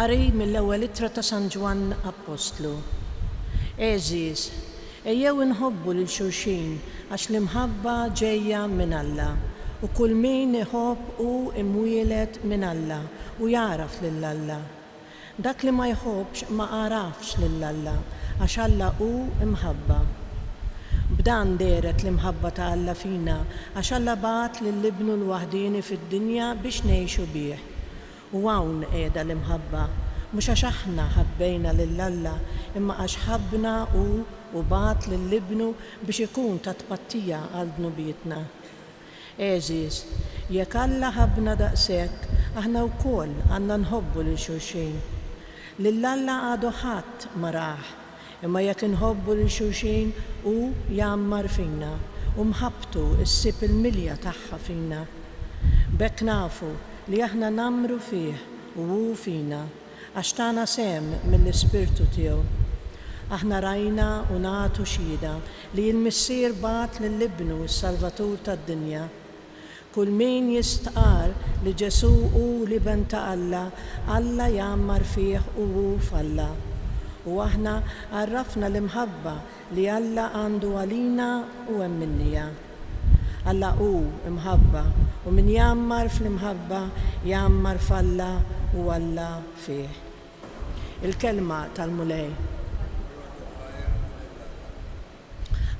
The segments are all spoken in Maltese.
Qari mill-ewwel ittra ta' San Ġwan Apostlu. Eżis, ejjew inħobbu lil xulxin għax l-imħabba ġejja minn Alla u kull min iħobb hu imwieled minn Alla u jaraf lil Alla. Dak li ma jħobbx ma arafx lil Alla għax Alla hu imħabba. B'dan deret l-imħabba ta' Alla fina għax Alla bagħat lill-Ibnu l-waħdini fid-dinja biex ngħixu bih. U hawn qiegħda l-imħabba, mhux għax aħna ħabbejna lil Alla, imma għax ħabbna u bagħat lill-Ibnu biex ikun ta' tpattija għal dnubietna. Eżis, jekk Alla ħabbna daqshekk, aħna wkoll għandna nħobbu lil xulxin. Lil Alla għadu ħadd ma rah, imma jekk inħobbu lil xulxin hu jgħammar fina u mħabbtu ssib il-milja tagħha fina. B'hekk nafu li aħna namru fih u hu fina għax tagħna sehem mill-Ispirtu tiegħu. Aħna rajna u nagħtu xhieda li l-Missier bagħat lill-Ibnu s-Salvatur tad-dinja. Kull min jistqar li Ġesu hu l-Iben ta' Alla, Alla jgħammar fih u hu f'Alla. U aħna għarrafna l-imħabba li Alla għandu għalina u hemm minnija. Alla hu imħabba u min jgħammar fl-imħabba jgħammar f'Alla u Alla fih. Il-kelma tal-mulej.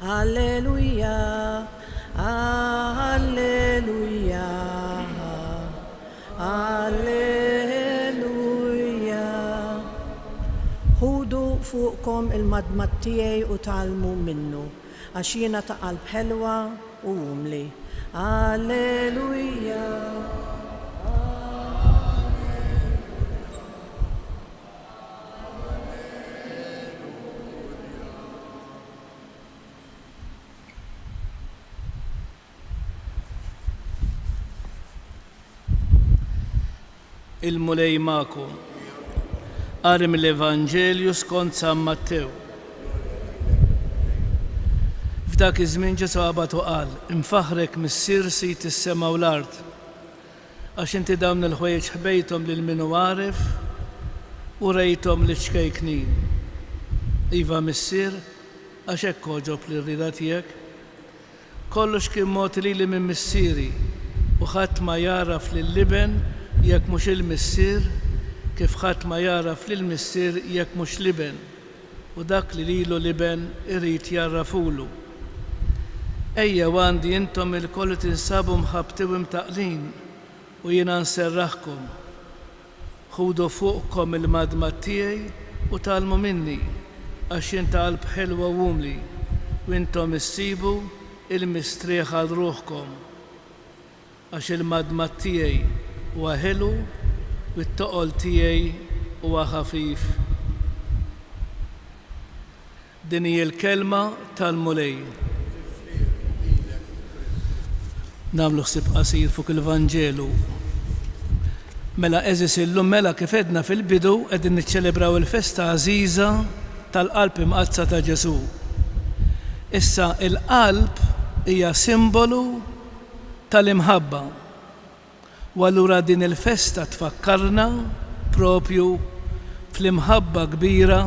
Alleluja, alleluja, alleluja. Ħudu fuqkom il-madmat tiegħi u talmu minnu għax jiena ta' qalb ħelwa u umli. Alleluja. Il-mulej ma'kom. Qari mill-Evanġelju skont San Mattew. F'dak iż-żmien Ġesu qabad u qal: infaħrek missier sit is-sema u l-ard, għax inti dawn il-ħwejjeġ ħbejthom lil min hu għaref u rejthom li xkejknin. Iva missier, għax hekk oġob li rrida tiegħek. Kollox kien mod lili minn missieri u ħadd ma jaraf lill-Iben jekk mhux il-missier, kif ħadd ma jaraf lill-missier jekk mhux l-Iben, u dak li lilu l-Iben irid jarrafulu. Ejja għandi intom il-koll tinsabu mħabti u mtaqlin u jiena nserraħkom. Ħudu fuqkom il-madmat tiegħi u talmu minni għax jien ta' qalb ħelwa u umli u intom issibu il-mistrieħ għal ruħkom. Għax il-madmat tiegħi huwa ħelu u t-toqol tiegħi huwa ħafif. Din hija l-kelma tal-mulej. Nagħmlu ħsieb qasir fuq il-Vanġelu. Mela eżis illum mela kif edna fil-bidu qegħdin niċċelebraw il-festa għażiża tal-qalb imqazza ta' Ġesu. Issa il-qalb hija simbolu tal-imħabba. U allura din il-festa tfakkarna propju fl-imħabba kbira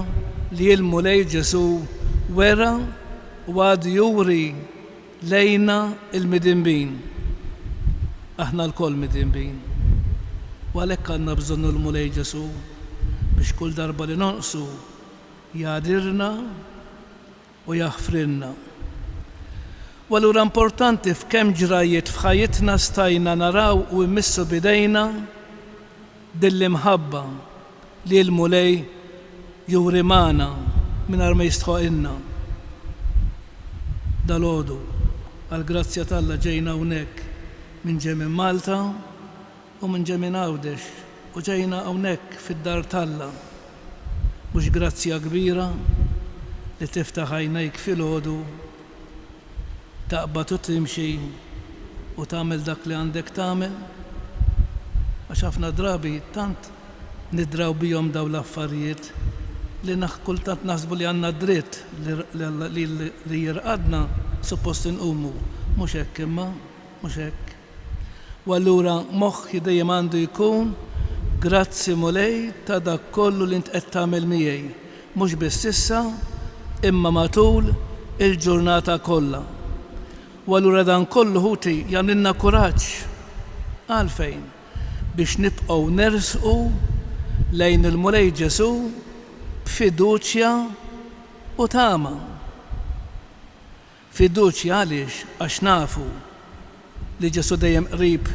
li l-mulej Ġesu wera u għad juri lejna il-midinbin. Aħna l-koll midinbin. U għalhekk għandna bżonnu l-mulej Ġesu biex kull darba li nonqsu jgħadirna u jaħfrinna. U allura importanti f'kemm ġrajiet f'ħajjitna stajna naraw u immissu bidejna dill-imħabba li l-mulej juri magħna mingħajr ma jistħoqilna. Dalgħodu għall-grazzja t'Alla ġejna hawnhekk minn ġej minn Malta u minn ġej minn Għawdex u ġejna hawnhekk fid-dar t'Alla. Mhux grazzja kbira li tiftaħ għajnejk filgħodu taqbad u timxi u tagħmel dak li għandek tagħmel? Għax ħafna drabi tant nidraw bihom dawn l-affarijiet li kultant naħsbu li għandna dritt li jirqadna suppost inqumu. Mhux hekk imma, mhux hekk. U allura moħħi dejjem għandu jkun Grazzi mulej ta' dak kollu li int qed tagħmel miegħi, mhux biss issa, imma matul il-ġurnata kollha. U allura dan kollu ħuti jagħmlilna kuraġġ għalfejn biex nibqgħu nersqu lejn il-mulej Ġesu b'fiduċja u tama. Fiduċja għaliex għax nafu li Ġesu dejjem qrib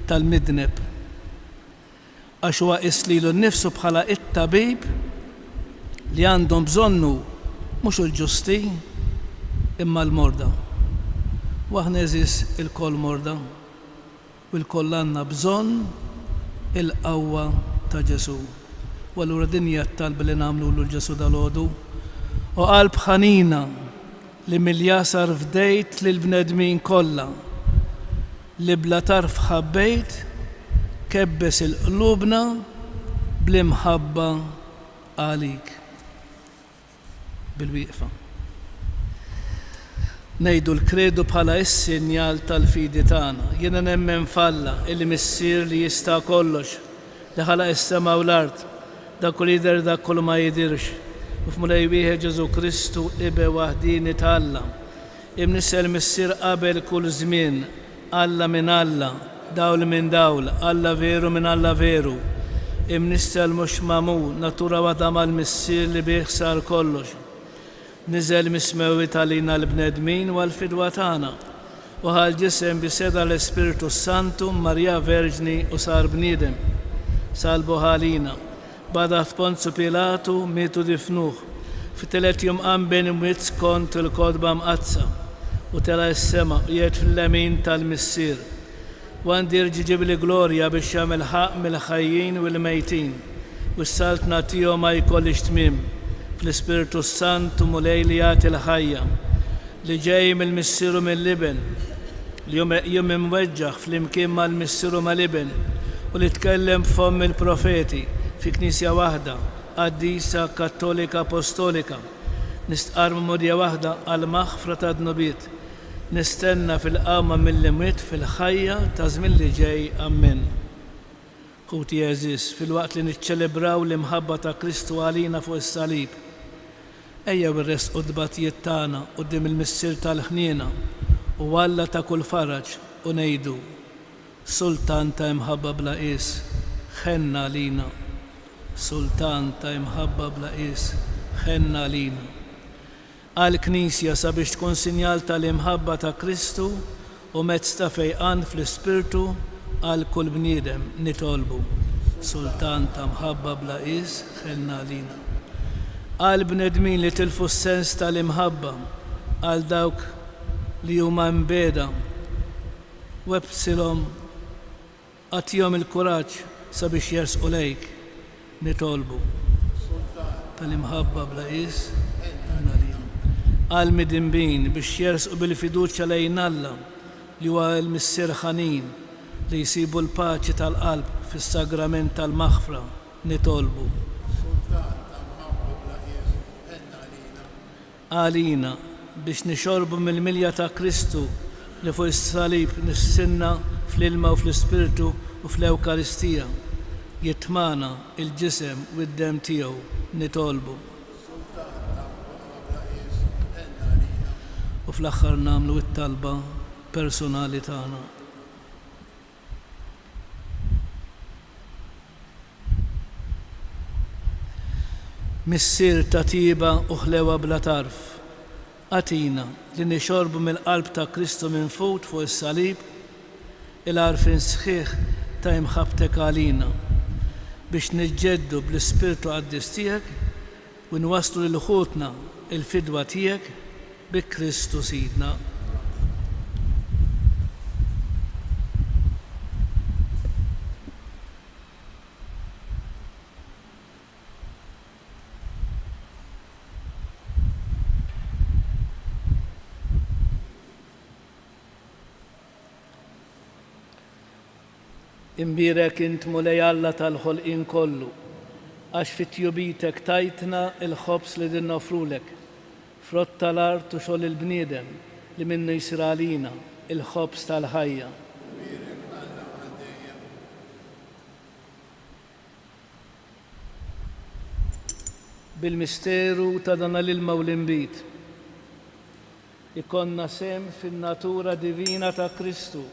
tal-midneb. Għax huwa islilu nnifsu bħala it-tabib li għandhom bżonnu mhux il-ġusti imma l-morda. U aħna eżis il-koll morda u l-koll għandna bżonn il-qawwa ta' Ġesu. U allura din hija t-talba li nagħmlu l-Ġesu dal-għodu. U qalb ħanina li mill-jasar fdejt lill-bnedmin kollha li bla tarf ħabbejt kebbes il-qlubna bl-imħabba għalik. Bil-wieqfa. Ngħidu l-kredu bħala is-sinjal tal-fidi tagħna. Jiena nemmen falla illi missier li jista' kollox li ħalaq is-sema u l-ard dak kull jidher dak kull ma jidirx. U f'mulej wieħed Ġesu Kristu ibe waħdini tal-Alla. Imnissel missier qabel kull żmien, Alla minn Alla, dawl minn dawl, Alla veru minn Alla veru. Imnissel mhux magħmul, natura waħda mal-missier li bih sar kollox. Niżel mismewi talina l-bnedmin u għal-fidwa tagħna. U ħal-ġisem biseda l-Espiritu Santu Marja Verġni u sar bniedem. Salbu ħalina. Bada f'Ponzu Pilatu mietu difnuh. Fit-telet jum qam bejn imwiet kont il-kodba mqazza u tela s-sema u jgħid fil-lemin tal-missier. U għandi ġiġib li glorja biex jagħmel ħaq mill-ħajjin u l-mejtin u s-salt nagħtihom ma jkollix tmiem fl-Ispiritu Santu mulej li jagħti l-ħajja li ġej mill-missieru mill-liben li jum imweġġaħ fl-imkien mal-missieru mal-liben u li tkellem f'fomm il-profeti fi knisja waħda, qaddisa kattolika apostolika, nistqar mudja waħda għal maħfra ta' dnubiet, nistenna fil-qama mill-imwiet fil-ħajja ta' żmien li ġej. Amen. Ħuti jeżis fil-waqt li niċċelebraw l-imħabba ta' Kristu għalina fuq is-salib. Ejja birresqu d-dbatijiet tagħna quddiem il-missier tal-ħniena u Alla ta' kull faraġ u ngħidu Sultan ta' imħabba bla qis, ħenna lina. Sultan ta' imħabba bla qis, ħenna lina. Għal-Knisja sabiex tkun sinjal tal-imħabba ta' Kristu u mezz ta' fejqan fl-Ispirtu għal kull bniedem nitolbu. Sultan ta' imħabba bla qis, ħenna lina. Għal bnedmin li tilfu s-sens tal-imħabba għal dawk li huma mbeda websilhom għatihom il-kuraġġ sabiex jersqu lejk nitolbu. Tal-imħabba bla qis, ħenna lina. Għal midinbin biex jersqu bil-fiduċja lejn Alla li huwa l-missier ħanin li jsibu l-paċi tal-qalb fis-sagrament tal-maħfra nitolbu. Għalina biex nixorbu mill-milja ta' Kristu li fuq is-salib nissinna fl-ilma u fl-Ispirtu u fl-Ewkaristija jitmana il-ġisem u d-dem tiegħu nitolbu. U fl-aħħar nagħmlu t-talba personali tagħna. Missier ta' tiba u ħlewa bla tarf, għatina li nixorbu mill-qalb ta' Kristu minn fuq is-salib il-għarfien sħiħ ta' imħabtek għalina biex niġġeddu bl-Ispirtu qaddis tiegħek u nwaslu lil ħutna il-fidwa tiegħek bi Kristu Sidna. Imbirek int mulej Alla tal-ħolqien kollu, għax fit-tjubitek tajtna il-ħobs li din nofrulek, frott tal-art u xogħol il-bniedem li minnu jsir għalina il-ħobs tal-ħajja. bil-misteru ta' dan l-ilma u l-inbit. Ikonna sem fin-natura divina ta' Kristu,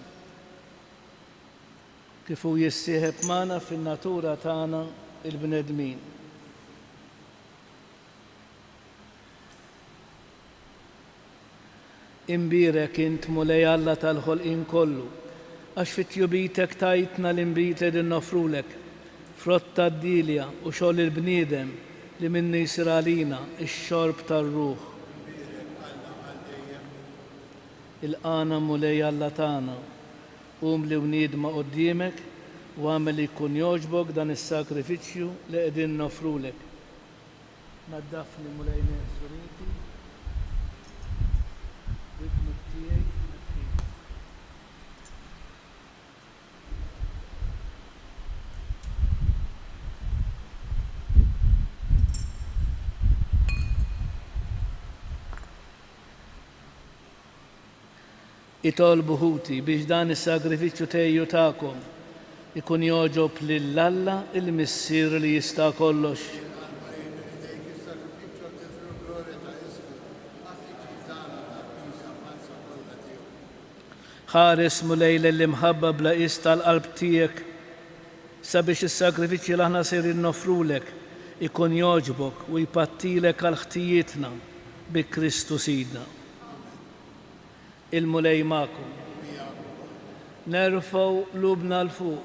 kif hu jissieħeb magħna fin-natura tagħna il-bnedmin. Imbirek int mulej Alla tal-ħolqien kollu, għax fit-tjubitek tajtna l-inbit li nofrulek, frott tad-dilja u xogħol il-bniedem li minni jsir għalina ix-xorb tar-ruħ. Il-qana mulej Alla tagħna, li wniedma quddiemek u għamel li jkun jogħġbok dan is-sakrifiċċju li qegħdin nofrulek. Naddafni mulej Neżuriti, wibnuk tiegħi itolbu ħuti biex dan is-sagrifiċċju tejju tagħkom ikun jogħġob lill-Alla il-Missier li jista' kollox. Ħares mulej l-imħabba bla qis tal-qalb tiegħek sabiex is-sagrifiċċju li aħna ser innofrulek ikun jogħġbok u jpattilek għal ħtijietna bi Kristu Sidna. Il-mulej magħkom. Nerfgħu lubna l-fuq.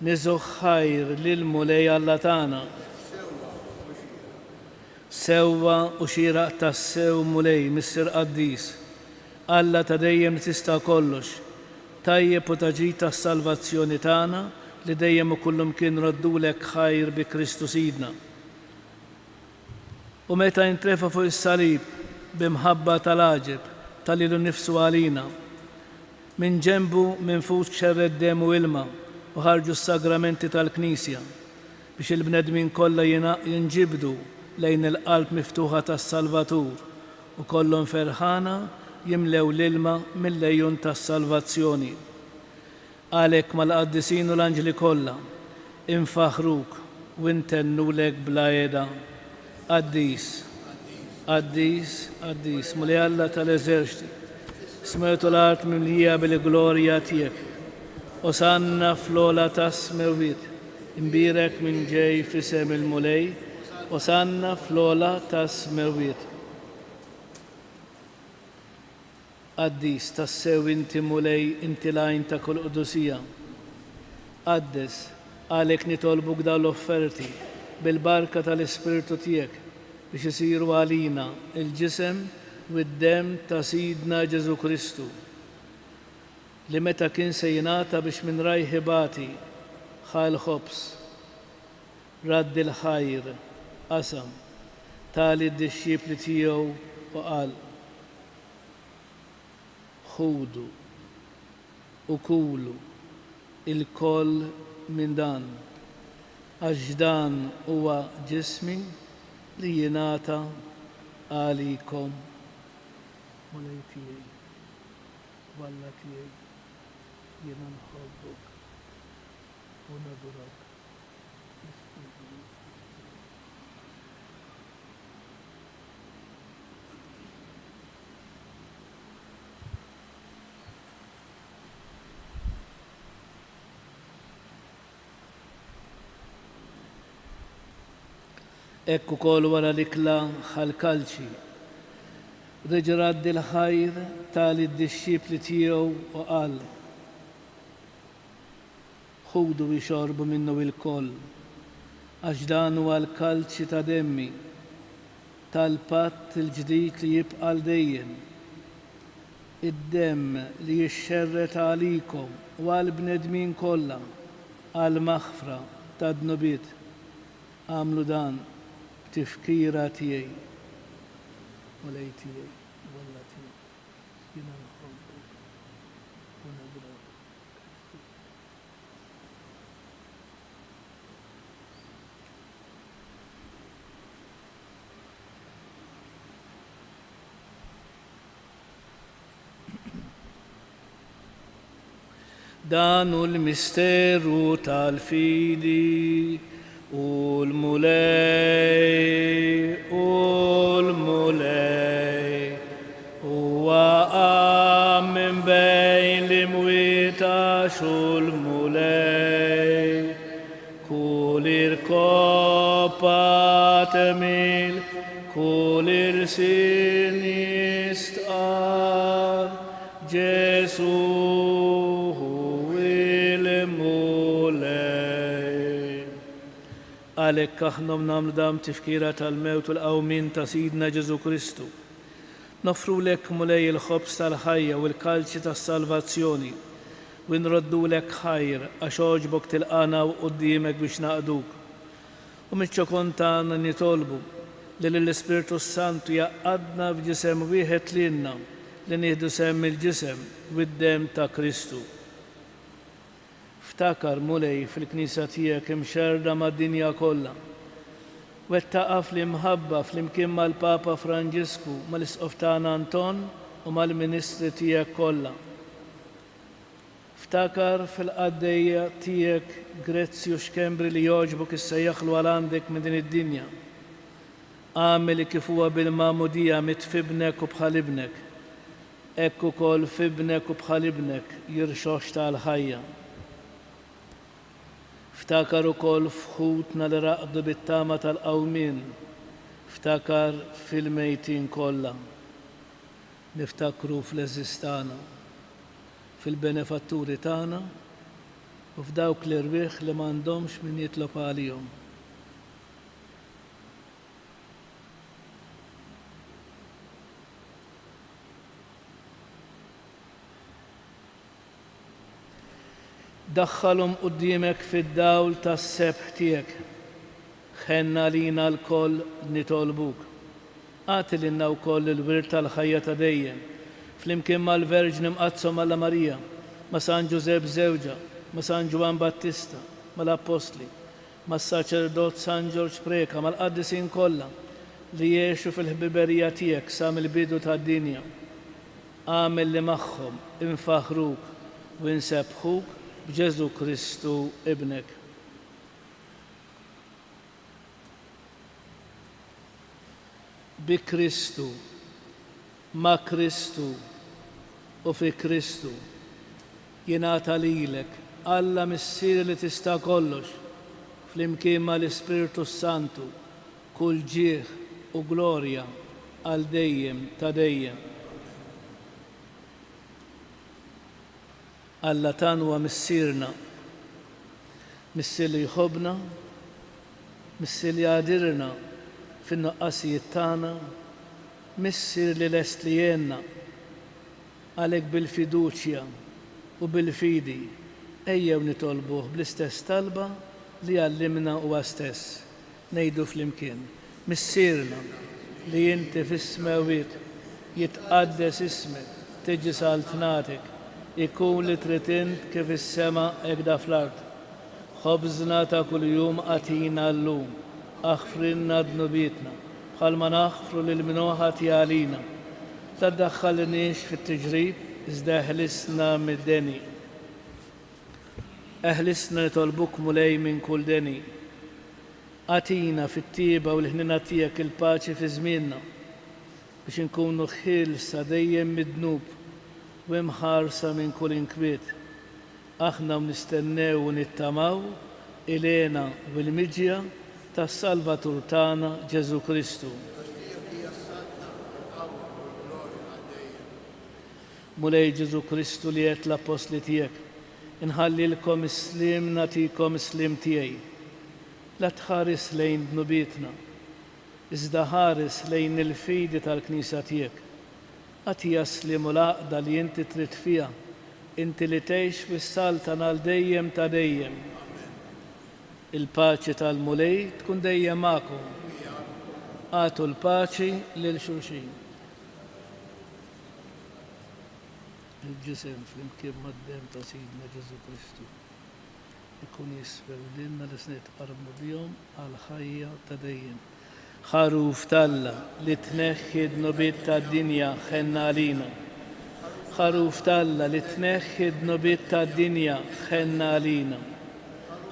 Niżgħu ħajr lill-mulej Alla tagħna. Sewwa u xieraq tas-sew mulej Missier Qaddis. Alla ta' dejjem li tista' kollox. Tajjeb u taġid tas-salvazzjoni tagħna li dejjem ukollhom kien raddulek ħajr bi Kristu Sidna. U meta intrefa fuq is-salib bimħabba tal-għaġeb tal-ilu nifsu għalina. Min ġembu minn fuq xerred dem u ilma u ħarġu s-sagramenti tal-Knisja biex il-bnedmin kollha jinġibdu lejn il-qalb miftuħa tas-Salvatur u kollhom ferħana jimlew l-ilma mill-lejjun tas-salvazzjoni. Għalhekk mal-qaddisin u l-anġli kollha infaħruk u intennulek bla għeda. Qaddis, Qaddis, Qaddis, mulej Alla tal-eżerċiti, smejtu l-art mimlija bil-glorja tiegħek. Osanna fl-ola tas-smewit, imbirek minn ġej f'isem il-mulej, osanna fl-ola tas-smewit. Qaddis, tassew inti mulej, inti lajn ta' kull qudusija. Qaddes, għalhekk nitolbuk dawn l-offerti bil-barka tal-Ispiritu tiegħek biex isiru għalina il-ġisem u d-dem ta' Sidna Ġesu Kristu li meta kien se jingħata biex minn rajħibati ħal ħobs radd il-ħajr qasam tali d-dixxipli tiegħu u qal ħudu u kulu il-koll minn dan għax dan huwa ġismi li jingħata għalikom. Mulej tiegħi, Alla tiegħi, jiena nħobbok u nadurak. Ekku kol wara l-ikla ħal-kalċi. Reġrad il-ħajr tal-id-dixxipli tiegħu u qal ħudu jxorbu minnu il-koll għax dan huwa l-kalċi ta' demmi tal-patt il-ġdid li jibqa' dejjem. Id-demm li jixxerret għalikom u għall-bnedmin kollha għall-maħfra tad-dnubiet. Għamlu dan tifkira tiegħi, mulej tiegħi, Alla tiegħi, jiena nħobbok u nadurak. Dan hu l-misteru tal-fidi والمولاي وآمن بين المويتا شو المولاي كولير كوبا تميل كولير سينيست جيسو عليك كهنم نام دام تفكيرة الموت والأومين تسيدنا جزو كريستو نفرو لك مولاي الخبز الحية والكالشة السالفاتسيوني ونردو لك خير أشوجبك تلقانا وقديمك بش نقدوك ومتشو كنتان نطولبو للسبيرتو سانتو يقعدنا في جسم ويهت لنا لنهدو سم الجسم والدم تا كريستو افتكر مولاي في الكنيسة تيك مشردة ما الدنيا كلها واتقف المحبة في الامكين مع البابا فرانجيسكو مع الاسقفتان أنطون ومع المنستر تيك كلها افتكر في القضية تيك غريتسيوش كامبري اللي يعجبك السياخ الولندك من الدنيا عامل كيف هو بالمامودية متفي ابنك وبخال ابنك اكو كل في ابنك وبخال ابنك يرشوش تال حيا افتكروا كل فخوتنا لرقد بالتامة الأومين افتكر في الميتين كلها نفتكروا في لزستانا في البنفاتوري تانا وفي داوك الربيخ اللي ما عندهمش من يطلب عليهم دخلهم قديمك في الدول تالسبح تيك خلنا لينا الكل نطلبوك قاتل لنا وكل الورد الخية دي فليمكن ما الفيرجن مقدسو مالا ماريا ما سان جوزيب زوجة ما سان جوان باتيستا ما الأبوستلي ما الساچردوت سان جورج بريكا ما القدسين كلها اللي يعيشوا في الهببرية تيك سام البيدو تا الدنيا عامل لمخهم انفخروك وانسبخوك بجزو كريستو ابنك بكريستو ما كريستو وفي كريستو يناتا ليلك الله مسير اللي تستاكلش فليمكين ما الاسبيرتو سانتو كل جيخ وغلوريا الديم تديم الله تانوى مسيرنا مسير اللي يحبنا مسير اللي يقدرنا في النقاسية تانا مسير اللي لستلينا عليك بالفيدوشيا وبالفيدي أيا ونطلبوه بالاستس طلبة ليعلمنا واستس نيدو في الامكان مسيرنا اللي انت في السماويت يتقدس اسمك تجي سالتناتك يكون لترتنت كيف السماء اكدا في الارض خبزنا تا كل يوم اتينا اللوم اغفر لنا ذنوبيتنا قال ما نغفر للمنوحة علينا لا تدخلنيش في التجريب ازدا اهلسنا من الدني اهلسنا يطلبوك مولاي من كل دني اتينا في التيبة والهنناتية كل باتش في زميننا باش نكونوا خلصة دايم من الذنوب ومحارسة من كل انكبيت احنا بنستناو ونتماو الينا بالمجيا تالسالفاتور تانا جيسو كريستو مولاي جيسو كريستو ليت لابوستلي تيك نخلي لكم سليم ناتيكم سليم تيي لا تخارس لين ذنوبيتنا ازدا هارس لين الفيدة الكنيسة تيك أتي أسلم العقدة اللي انت تريد فيها انت اللي تعيش بالسلطنة ديم تديم الباتشي المولاي تكون ديم معكم آتوا الباتشي للشوشين الجسم في الامكان مدام تسيدنا جيسو كريستو يكون يسبب لنا لسنة قربنا بيوم على خيا تدين خروف تلا لتنخد نبيت الدنيا خنا علينا خروف تلا لتنخد نبيت الدنيا خنا علينا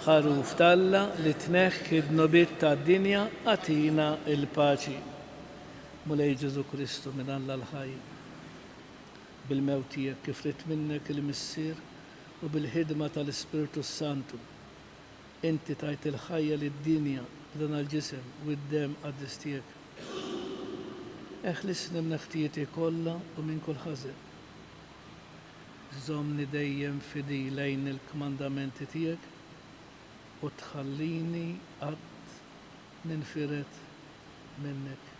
ħaruf talla li tneħħi d-nobiet tad-dinja atina il-paċi. Mulej Ġesu Kristu minn Alla l-ħaj. Bil-mewt tiegħek kif rid minnek il-missier u bil-ħidma tal-Ispirtu Santu. Inti tajt il-ħajja lid-dinja dan għal-ġisem u d-dem qaddis tiegħek. Eħlisni mnaħtijieti kollha u minn kull ħażin. Żommni dejjem fidi lejn il-kmandamenti tiegħek u tħallini qatt ninfiret minnek.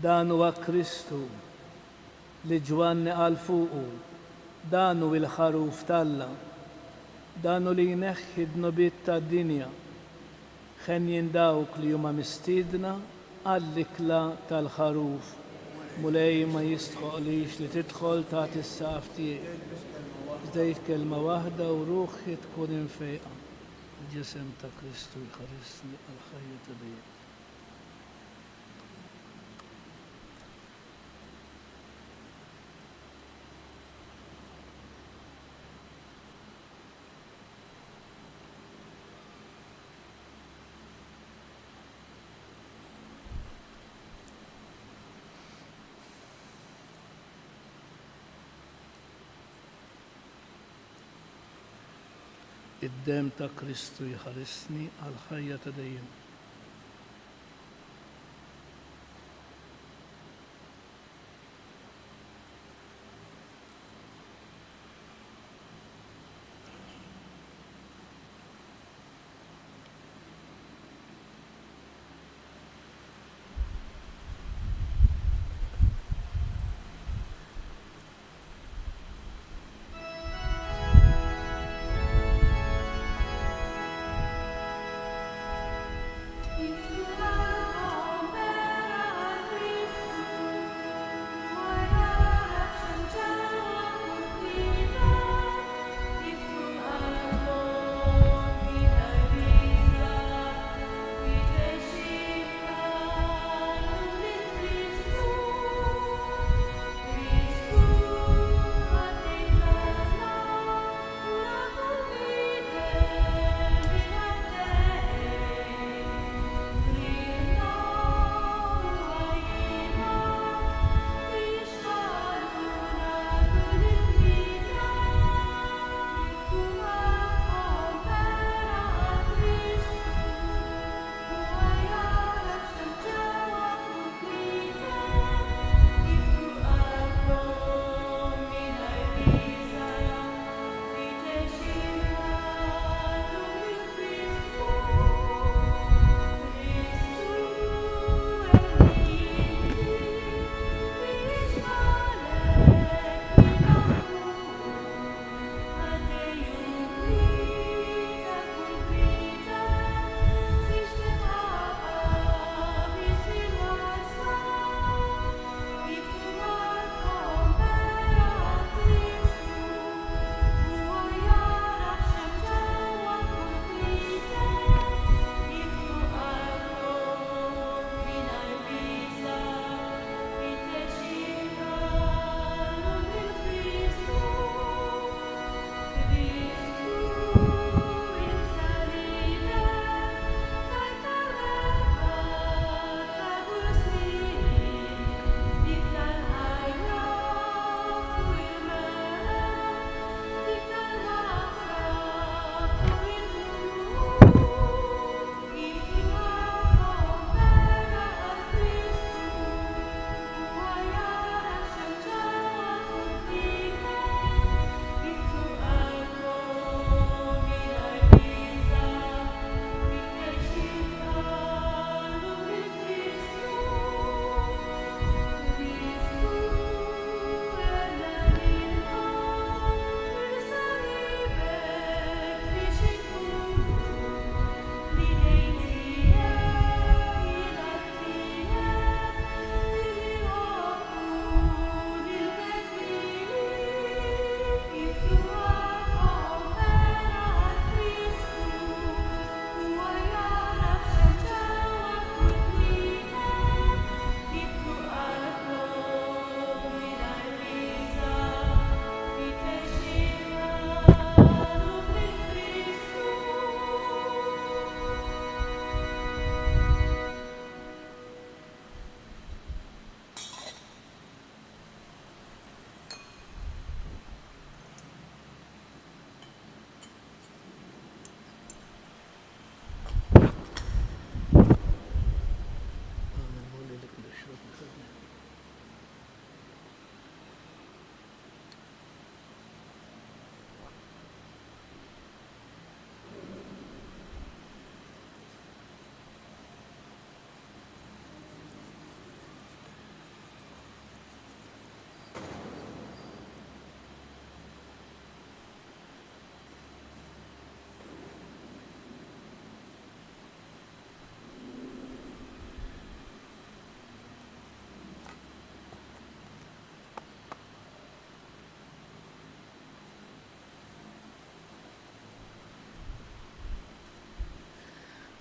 Dan huwa Kristu li Ġwanni qal fuqu, dan hu l-ħaruf talla, dan hu li jneħħi d-nobiet tad-dinja, ħenjin dawk li huma mistiedna għall-ikla tal-ħaruf. Mulej ma jistħoqlix li tidħol tagħti s-saqaf tiegħek. Żdejt kelma waħda u ruħi tkun infejqa. Il-ġisem ta' Kristu jħarisni għal-ħajja ta' dejjem. Id-dem ta' Kristu jħarisni għal-ħajja ta' dejjem.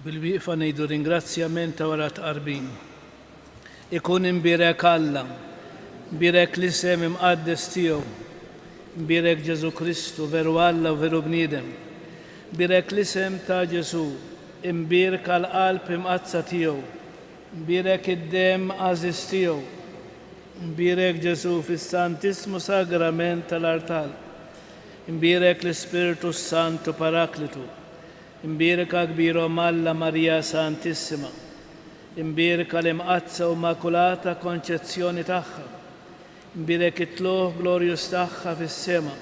Bil-wieqfa ngħidu ringrazzjament ta' wara tqarbin. Ikun imbirek Alla, imbirek l-isem imqaddes tiegħu, imbirek Ġesu Kristu veru Alla u veru bniedem, imbirek l-isem ta' Ġesu, imbirek għall-qalb imqazza tiegħu, imbirek id-dem għażiż tiegħu, imbirek Ġesu fis-Santissimu Sagrament tal-Artal, imbirek l-Ispiritu Santu Paraklitu, imbirka kbirhom Alla Marija Santissima, imbirka l-imqazza u Immakulata Konċezzjoni tagħha, imbirek it-tluħ glorjus tagħha fis-sema,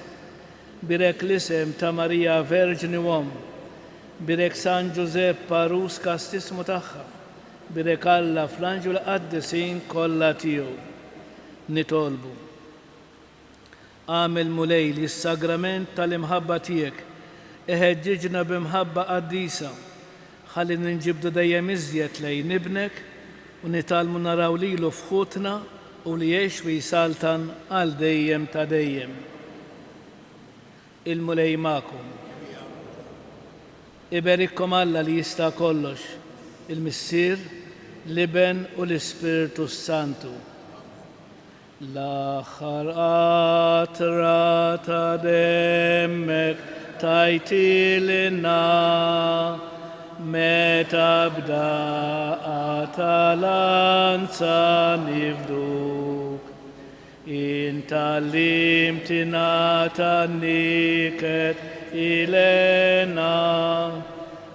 imbirek l-isem ta' Marija Verġni Uom, imbirek San Giuseppe Parus kastissimu tagħha, imbirek Alla fl-anġlu qaddisin kollha tiegħu. Nitolbu. Għamel mulejli s-sagrament tal-imħabba tiegħek, iħeġġiġna b'imħabba qaddisa, ħalli ninġibdu dejjem iżjed lejn ibnek u nitalmu naraw lilu fħutna u li jgħix u jisaltan għal dejjem ta' dejjem. Il-mulej magħkom. Iberikkom Alla li jista' kollox, il-Missier, l-Iben u l-Ispiritu Santu. L-aħħar qatra ta' demmek tajtilna meta bdaqat l-anza nifduk. Intallimtina tanniket ilena,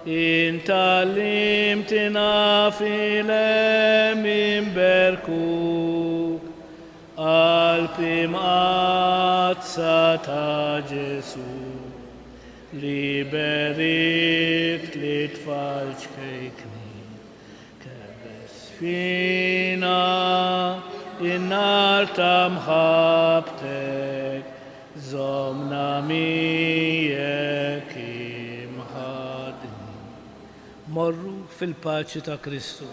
intallimtina filem imberkuk. Alpim azza ta' Ġesu, liberit li tfalġ kejkni, kebes fina innar ta' mħabtek, zomna mijek imħadni. Morru fil-paċi ta' Kristu.